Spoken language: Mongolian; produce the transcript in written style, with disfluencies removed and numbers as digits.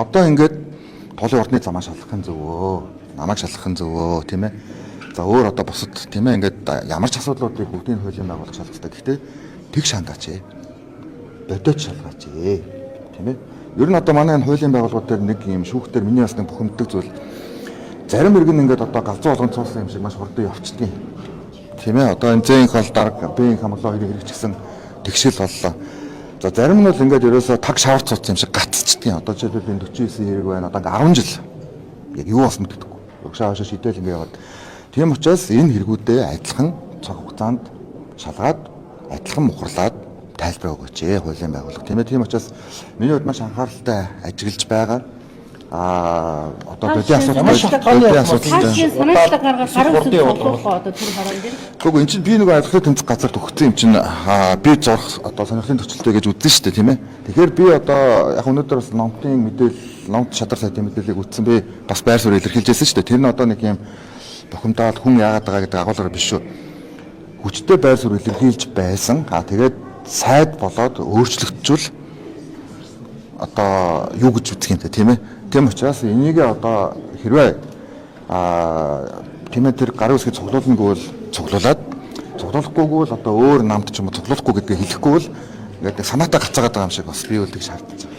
Одоо ингээд толын ордны замаа шалгахын зөвөө, намайг шалгахын зөвөө тийм ээ. За өөр одоо бусад тийм ээ ингээд ямар ч асуудлуудыг бүгдийг хуулийн байгуулах шалгахдаг. Гэхдээ тэг шандаач ээ. Бодож шалгаач ээ. Тийм ээ. Ер нь одоо манай энэ хуулийн байгууллагууд дээр нэг юм шүүхтэр миний бас нэг бухимддаг зүйл. Зарим иргэн ингээд одоо галзуу болгон цуусан юм шиг маш хурдан явчихдаг. Тийм ээ. Одоо энэ зээнх бол дарга, бээнх хамглаа хоёрыг хэрэгжчихсэн тэгшил боллоо. За зарим нь бол ингээд ерөөсө таг шавар цууц юм шиг гацчихдаг. Одоо жишээлбэл би 49 хэрэг байна. Одоо 10 жил яг юу болсон гэдэггүй. Угшаа хашаа шидэл ингээд яваад. Тийм учраас энэ хэрэгүүдээ адилхан цаг хугацаанд шалгаад адилхан мухарлаад тайлбар өгөөч хуулийн байгууллага. Тийм учраас миний хувьд маш анхааралтай ажиглаж байгаа. Одоо бодийн асуудал санаачлаг гаргаад гараа үсэг бодлохоо одоо түр хараа юм. Гэхдээ эн чинь би нэг ойлгохын тэмцэх газар төгссөн юм чинь би зурх одоо сонирхлын төвчлөлтэй гэж үзсэн шүү дээ тийм ээ. Тэгэхээр би одоо яг өнөөдөр бас номтын мэдээлэл, номт шадар сайтын мэдээллийг үтсэн би бас байр суурь илэрхийлжсэн шүү дээ. Тэр нь одоо нэг юм бухимдаад хүн яагаад байгаа гэдэг агуулгаар биш шүү. Хүчтэй байр суурь илэрхийлж байсан. Тэгээд сайд болоод өөрчлөгдөжүүл одоо юу гэж үзэх юм те тийм ээ. Тийм учраас энийг одоо хэрвээ тийм ээ тэр гарын үсгийг цуглуулнаггүй бол цуглуулад цуглуулахгүйгүй бол одоо өөр намд ч юм уу цуглуулахгүй гэдгийг хэлэхгүй бол ингээд санаатаа гацаагаад байгаа юм шиг бас би үлдэх шаардсан.